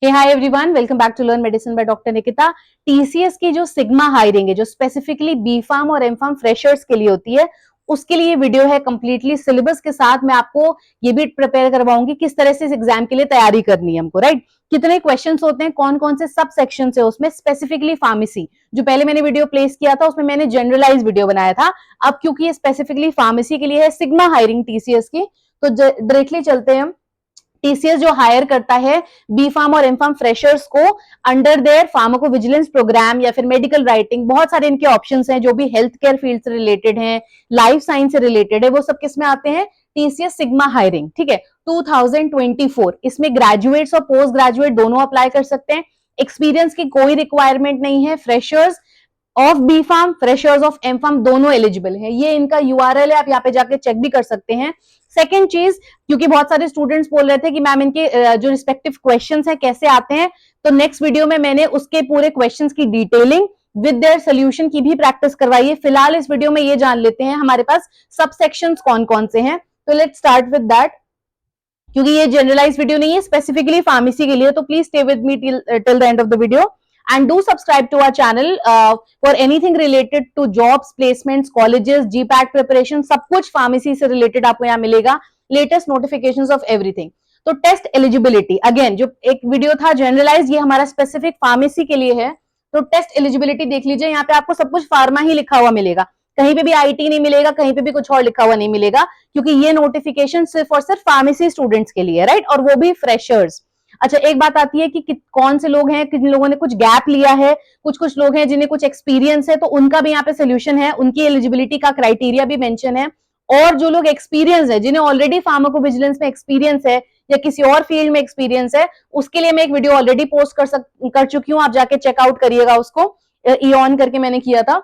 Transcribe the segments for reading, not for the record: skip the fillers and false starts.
Hey hi everyone, welcome back to learn medicine by doctor Nikita. TCS की जो Sigma hiring है, जो specifically B pharm और M pharm freshers के लिए होती है, उसके लिए वीडियो है कंप्लीटली सिलेबस के साथ। मैं आपको ये भी प्रिपेयर करवाऊंगी किस तरह से इस एग्जाम के लिए तैयारी करनी है हमको, राइट। कितने क्वेश्चंस होते हैं, कौन कौन से सब सेक्शन है उसमें, स्पेसिफिकली फार्मेसी। जो पहले मैंने वीडियो प्लेस किया था उसमें मैंने जनरलाइज वीडियो बनाया था। अब क्योंकि ये स्पेसिफिकली फार्मेसी के लिए है, सिग्मा हायरिंग टीसीएस की, तो डायरेक्टली चलते हैं हम। टीसीएस जो हायर करता है बी फार्म और एम फार्म फ्रेशर्स को अंडर देयर फार्माकोविजिलेंस प्रोग्राम या फिर मेडिकल राइटिंग, बहुत सारे इनके ऑप्शंस हैं जो भी हेल्थ केयर फील्ड से रिलेटेड हैं, लाइफ साइंस से रिलेटेड है, वो सब किस में आते हैं, टीसीएस सिग्मा हायरिंग। ठीक है, 2024 इसमें ग्रेजुएट्स और पोस्ट ग्रेजुएट दोनों अप्लाई कर सकते हैं। एक्सपीरियंस की कोई रिक्वायरमेंट नहीं है। Freshers of B pharm, freshers of M pharm दोनों एलिजिबल है। ये इनका यूआरएल है, आप यहाँ पे जाके चेक भी कर सकते हैं। सेकेंड चीज, क्योंकि बहुत सारे स्टूडेंट्स बोल रहे थे कि मैम इनके जो रिस्पेक्टिव क्वेश्चंस हैं कैसे आते हैं, तो नेक्स्ट वीडियो में मैंने उसके पूरे क्वेश्चंस की डिटेलिंग विद देयर सोल्यूशन की भी प्रैक्टिस करवाई है। फिलहाल इस वीडियो में ये जान लेते हैं हमारे पास सब सेक्शंस कौन कौन से हैं। तो लेट्स स्टार्ट विद दैट। क्योंकि ये जनरलाइज वीडियो नहीं है, स्पेसिफिकली फार्मेसी के लिए, तो please stay with me till the end of the video and do subscribe to our channel for anything related to jobs, placements, colleges, GPAT preparation, सब कुछ pharmacy से रिलेटेड आपको यहाँ मिलेगा, लेटेस्ट नोटिफिकेशंस ऑफ एवरीथिंग। तो test eligibility, again जो एक video था जनरलाइज, ये हमारा स्पेसिफिक फार्मेसी के लिए है। तो टेस्ट एलिजिबिलिटी देख लीजिए, यहाँ पे आपको सब कुछ फार्मा ही लिखा हुआ मिलेगा, कहीं पे भी आईटी नहीं मिलेगा, कहीं पे भी कुछ और लिखा हुआ नहीं मिलेगा, क्योंकि ये नोटिफिकेशन सिर्फ और सिर्फ फार्मेसी स्टूडेंट्स के लिए, राइट, और वो भी फ्रेशर्स। अच्छा, एक बात आती है कि कौन से लोग हैं, किन लोगों ने कुछ गैप लिया है, कुछ लोग हैं जिन्हें कुछ एक्सपीरियंस है, तो उनका भी यहाँ पे सोल्यूशन है, उनकी एलिजिबिलिटी का क्राइटेरिया भी मेंशन है। और जो लोग एक्सपीरियंस है, जिन्हें ऑलरेडी फार्माकोविजिलेंस में एक्सपीरियंस है या किसी और फील्ड में एक्सपीरियंस है, उसके लिए मैं एक वीडियो ऑलरेडी पोस्ट कर चुकी हूँ, आप जाके चेकआउट करिएगा उसको, ईऑन करके मैंने किया था।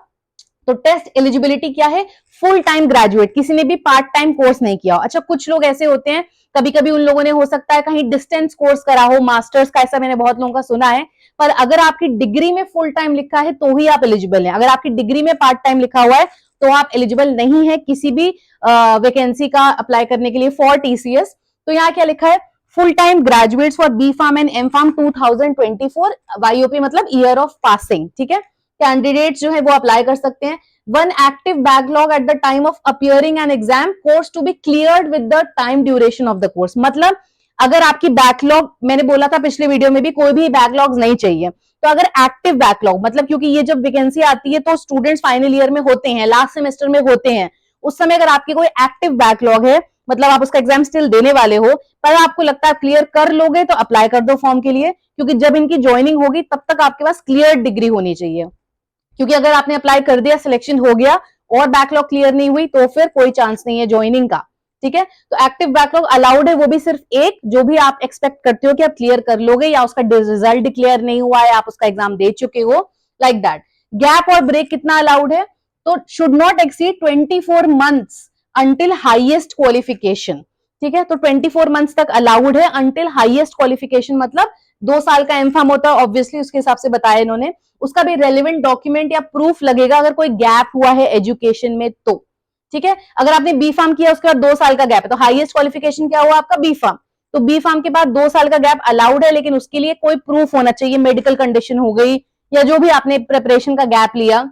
तो टेस्ट एलिजिबिलिटी क्या है, फुल टाइम ग्रेजुएट, किसी ने भी पार्ट टाइम कोर्स नहीं किया। अच्छा, कुछ लोग ऐसे होते हैं, कभी कभी उन लोगों ने हो सकता है कहीं डिस्टेंस कोर्स करा हो, मास्टर्स का, ऐसा मैंने बहुत लोगों का सुना है। पर अगर आपकी डिग्री में फुल टाइम लिखा है तो ही आप एलिजिबल हैं। अगर आपकी डिग्री में पार्ट टाइम लिखा हुआ है तो आप एलिजिबल नहीं है किसी भी वैकेंसी का अप्लाई करने के लिए फॉर टीसीएस। तो यहाँ क्या लिखा है, full time graduates for B pharm and M pharm 2024, YOP मतलब ईयर ऑफ पासिंग। ठीक है, कैंडिडेट्स जो है वो अप्लाई कर सकते हैं। One active backlog at the time of appearing an exam, course to be cleared with the time duration of the course. मतलब अगर आपकी बैकलॉग, मैंने बोला था पिछले वीडियो में भी, कोई भी बैकलॉग नहीं चाहिए। तो अगर एक्टिव बैकलॉग मतलब, क्योंकि ये जब वैकेंसी आती है तो स्टूडेंट्स फाइनल ईयर में होते हैं, लास्ट सेमेस्टर में होते हैं, उस समय अगर आपकी कोई एक्टिव बैकलॉग है, मतलब आप उसका एग्जाम स्टिल देने वाले हो, पर आपको लगता है क्लियर कर लोगे, तो अप्लाई कर दो फॉर्म के लिए, क्योंकि जब इनकी ज्वाइनिंग होगी तब तक आपके पास क्लियर डिग्री होनी चाहिए। क्योंकि अगर आपने अप्लाई कर दिया, सिलेक्शन हो गया और बैकलॉग क्लियर नहीं हुई, तो फिर कोई चांस नहीं है ज्वाइनिंग का। ठीक है, तो एक्टिव बैकलॉग अलाउड है, वो भी सिर्फ एक, जो भी आप एक्सपेक्ट करते हो कि आप क्लियर कर लोगे, या उसका रिजल्ट डिक्लेयर नहीं हुआ है, आप उसका एग्जाम दे चुके हो, लाइक दैट। गैप और ब्रेक कितना अलाउड है, तो should not exceed 24 months until highest qualification. ठीक है, तो 24 मंथ्स तक अलाउड है अंटिल हाईएस्ट क्वालिफिकेशन, मतलब 2 साल का एम फार्म होता है, ऑब्वियसली उसके हिसाब से बताया इन्होंने। उसका भी रेलेवेंट डॉक्यूमेंट या प्रूफ लगेगा अगर कोई गैप हुआ है एजुकेशन में तो। ठीक है, अगर आपने बी फार्म किया उसके बाद 2 साल का गैप है, तो हाईएस्ट क्वालिफिकेशन क्या हुआ आपका, बी फार्म। तो बी फार्म के बाद 2 साल का गैप अलाउड है, लेकिन उसके लिए कोई प्रूफ होना चाहिए, मेडिकल कंडीशन हो गई या जो भी आपने प्रिपरेशन का गैप लिया।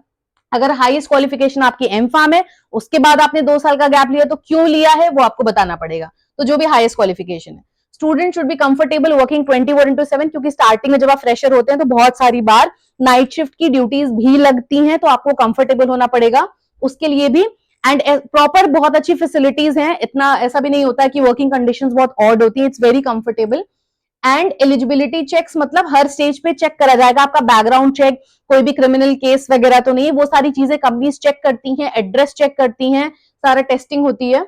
अगर हाईएस्ट क्वालिफिकेशन आपकी एम फार्म है, उसके बाद आपने 2 साल का गैप लिया, तो क्यों लिया है वो आपको बताना पड़ेगा। तो जो भी हाईएस्ट क्वालिफिकेशन है, student should be comfortable working 24/7, क्योंकि स्टार्टिंग में जब आप फ्रेशर होते हैं तो बहुत सारी बार नाइट शिफ्ट की ड्यूटीज भी लगती हैं, तो आपको कंफर्टेबल होना पड़ेगा उसके लिए भी। एंड प्रॉपर बहुत अच्छी फैसिलिटीज हैं, इतना ऐसा भी नहीं होता है कि वर्किंग कंडीशंस बहुत ऑड होती है, it's very comfortable. And eligibility checks, मतलब हर स्टेज पे चेक करा जाएगा आपका बैकग्राउंड चेक, कोई भी क्रिमिनल केस वगैरह तो नहीं, वो सारी चीजें कंपनीज चेक करती हैं, एड्रेस चेक करती हैं, सारा टेस्टिंग होती है।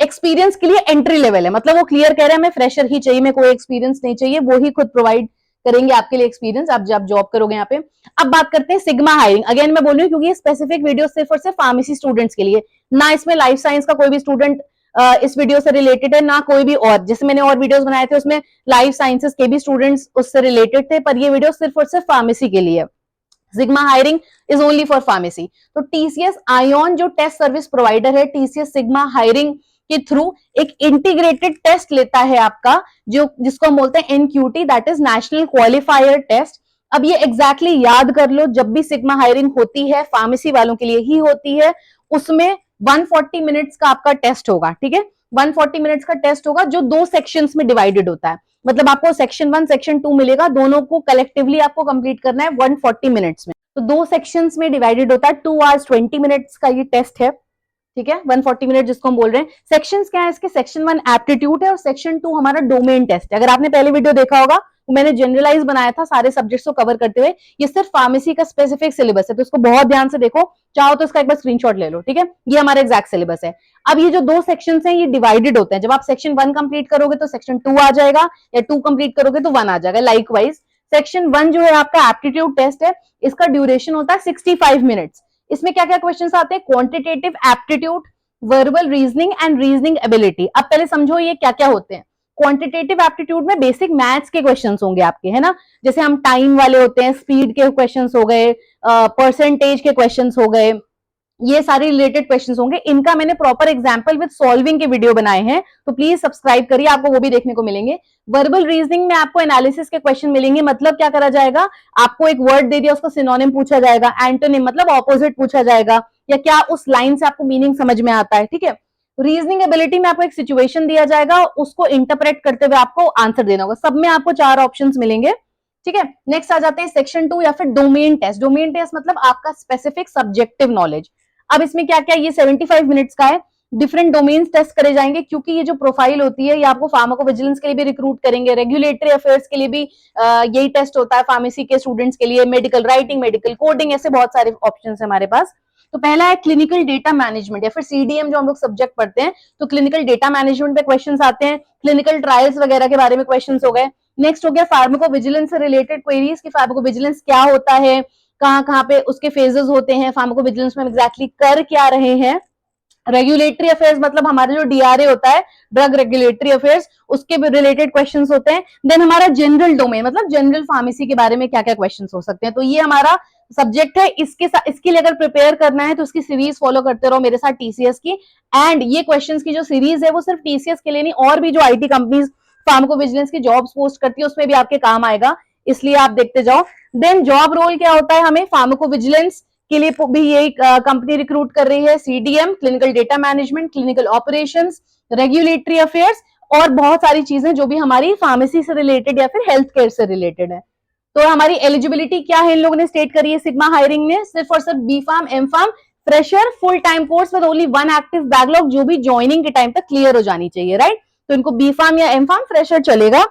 एक्सपीरियंस के लिए एंट्री लेवल है, मतलब वो क्लियर कह रहे हैं मैं फ्रेशर ही चाहिए, मैं कोई एक्सपीरियंस नहीं चाहिए, वो ही खुद प्रोवाइड करेंगे आपके लिए एक्सपीरियंस, आप जब जॉब करोगे यहाँ पे। अब बात करते हैं सिग्मा हायरिंग। अगेन मैं बोल रही हूँ क्योंकि ये स्पेसिफिक वीडियो सिर्फ और सिर्फ फार्मेसी स्टूडेंट्स के लिए, ना इसमें लाइफ साइंस का कोई भी स्टूडेंट इस वीडियो से रिलेटेड है, ना कोई भी और। जैसे मैंने और वीडियोस बनाए थे उसमें लाइफ साइंसेस के भी स्टूडेंट्स उससे रिलेटेड थे, पर ये वीडियो सिर्फ और सिर्फ फार्मेसी के लिए। Sigma hiring is only for pharmacy. तो टीसीएस आईऑन जो टेस्ट सर्विस प्रोवाइडर है, टीसीएस सिग्मा हायरिंग के थ्रू एक इंटीग्रेटेड टेस्ट लेता है आपका, जो जिसको हम बोलते हैं NQT, that is national qualifier test. अब ये एग्जैक्टली याद कर लो, जब भी सिग्मा हायरिंग होती है फार्मेसी वालों के लिए ही होती है, उसमें 140 मिनट्स का आपका टेस्ट होगा, ठीक है। 140 मिनट्स का टेस्ट होगा जो 2 सेक्शंस में डिवाइडेड होता है, मतलब आपको सेक्शन 1 सेक्शन 2 मिलेगा, दोनों को कलेक्टिवली आपको कंप्लीट करना है 140 मिनट्स में। तो 2 सेक्शंस में डिवाइडेड होता है, 2 आवर्स 20 मिनट्स का ये टेस्ट है, ठीक है। 140 मिनट जिसको हम बोल रहे हैं। सेक्शंस क्या है इसके, सेक्शन 1 एप्टीट्यूड है और सेक्शन 2 हमारा डोमेन टेस्ट है। अगर आपने पहले वीडियो देखा होगा, मैंने जनरलाइज बनाया था सारे सब्जेक्ट्स को कवर करते हुए, ये सिर्फ फार्मेसी का स्पेसिफिक सिलेबस है, तो इसको बहुत ध्यान से देखो, चाहो तो इसका एक बार स्क्रीनशॉट ले लो, ठीक है। ये हमारा एग्जैक्ट सिलेबस है। अब ये जो 2 सेक्शंस हैं ये डिवाइडेड होते हैं, जब आप सेक्शन 1 कंप्लीट करोगे तो सेक्शन 2 आ जाएगा, या 2 कंप्लीट करोगे तो 1 आ जाएगा। लाइकवाइज सेक्शन 1 जो है आपका एप्टीट्यूड टेस्ट है, इसका ड्यूरेशन होता है 65 मिनट्स। इसमें क्या क्या क्वेश्चंस आते हैं, quantitative aptitude, verbal reasoning and reasoning ability. अब पहले समझो ये क्या क्या होते हैं। क्वांटिटेटिव एप्टीट्यूड में बेसिक मैथ्स के क्वेश्चंस होंगे आपके, है ना, जैसे हम टाइम वाले होते हैं, स्पीड के क्वेश्चंस हो गए, परसेंटेज के क्वेश्चंस हो गए, ये सारे रिलेटेड क्वेश्चंस होंगे। इनका मैंने प्रॉपर एग्जांपल विद सॉल्विंग के वीडियो बनाए हैं, तो प्लीज सब्सक्राइब करिए, आपको वो भी देखने को मिलेंगे। वर्बल रीजनिंग में आपको एनालिसिस के क्वेश्चन मिलेंगे, मतलब क्या करा जाएगा, आपको एक वर्ड दे दिया, उसका सिनोनिम पूछा जाएगा, एंटोनिम मतलब ऑपोजिट पूछा जाएगा, या क्या उस लाइन से आपको मीनिंग समझ में आता है, ठीक है। रीजनिंग एबिलिटी में आपको एक सिचुएशन दिया जाएगा, उसको इंटरप्रेट करते हुए आपको आंसर देना होगा। सब में आपको 4 ऑप्शंस मिलेंगे, ठीक है। नेक्स्ट आ जाते हैं सेक्शन 2 या फिर डोमेन टेस्ट। डोमेन टेस्ट मतलब आपका स्पेसिफिक सब्जेक्टिव नॉलेज। अब इसमें क्या क्या, ये 75 मिनट्स का है, डिफरेंट डोमेन्स टेस्ट करे जाएंगे, क्योंकि ये जो प्रोफाइल होती है ये आपको फार्माकोविजिलेंस के लिए भी रिक्रूट करेंगे, रेगुलेटरी अफेयर्स के लिए भी यही टेस्ट होता है, फार्मेसी के स्टूडेंट्स के लिए, मेडिकल राइटिंग, मेडिकल कोडिंग, ऐसे बहुत सारे ऑप्शन है हमारे पास। तो पहला है क्लिनिकल डेटा मैनेजमेंट या फिर CDM जो हम लोग सब्जेक्ट पढ़ते हैं, तो क्लिनिकल डेटा मैनेजमेंट पे क्वेश्चंस आते हैं, क्लिनिकल ट्रायल्स वगैरह के बारे में क्वेश्चंस हो गए। नेक्स्ट हो गया फार्माकोविजिलेंस से रिलेटेड क्वेरीज, कि फार्माकोविजिलेंस क्या होता है, कहाँ कहाँ पे उसके फेजेस होते हैं, फार्माकोविजिलेंस में एग्जैक्टली कर क्या रहे हैं। रेगुलेटरी अफेयर्स मतलब हमारा जो DRA होता है, ड्रग रेगुलेटरी अफेयर्स, उसके भी रिलेटेड क्वेश्चंस होते हैं। देन हमारा जनरल डोमेन मतलब जनरल फार्मेसी के बारे में क्या क्या क्वेश्चंस हो सकते हैं, तो ये हमारा सब्जेक्ट है। इसके लिए अगर प्रिपेयर करना है तो उसकी सीरीज फॉलो करते रहो मेरे साथ TCS की। एंड ये क्वेश्चंस की जो सीरीज है वो सिर्फ TCS के लिए नहीं, और भी जो IT कंपनीज फार्माकोविजिलेंस की जॉब्स पोस्ट करती है उसमें भी आपके काम आएगा, इसलिए आप देखते जाओ। देन जॉब रोल क्या होता है, हमें फार्माकोविजिलेंस के लिए भी यही कंपनी रिक्रूट कर रही है, CDM clinical data management, clinical operations, regulatory affairs, और बहुत सारी चीजें जो भी हमारी फार्मेसी से रिलेटेड या फिर हेल्थ केयर से रिलेटेड है। तो हमारी एलिजिबिलिटी क्या है इन लोगों ने स्टेट करी है सिग्मा हायरिंग में, सिर्फ और सिर्फ B.Pharm, M.Pharm, fresher, full time course with only 1 active backlog, जो भी ज्वाइनिंग के टाइम तक क्लियर हो जानी चाहिए, राइट। तो इनको B.Pharm या M.Pharm फ्रेशर चलेगा,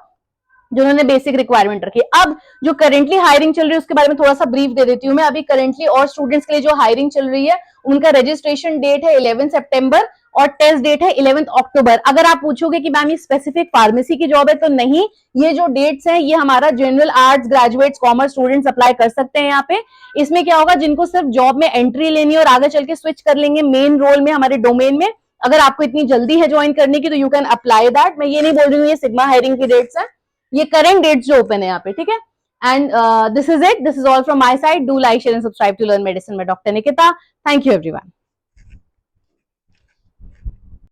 जिन्होंने बेसिक रिक्वायरमेंट रखी। अब जो करेंटली हायरिंग चल रही है उसके बारे में थोड़ा सा ब्रीफ दे देती हूँ मैं। अभी करेंटली और स्टूडेंट्स के लिए जो हायरिंग चल रही है उनका रजिस्ट्रेशन डेट है 11 सितंबर और टेस्ट डेट है 11 अक्टूबर। अगर आप पूछोगे कि मैम ये स्पेसिफिक फार्मेसी की जॉब है, तो नहीं, ये जो डेट्स हैं ये हमारा general arts graduates commerce students apply कर सकते हैं यहाँ पे। इसमें क्या होगा, जिनको सिर्फ जॉब में एंट्री लेनी है और आगे चल के स्विच कर लेंगे मेन रोल में हमारे डोमेन में, अगर आपको इतनी जल्दी है ज्वाइन करने की तो यू कैन अप्लाई दैट। मैं ये नहीं बोल रही हूँ ये सिग्मा हायरिंग की डेट्स है, ये करेंट डेट्स जो ओपन है यहाँ पे, ठीक है। And this is it, this is all from my side. Do like share and subscribe to learn medicine by doctor Nikita. Thank you everyone.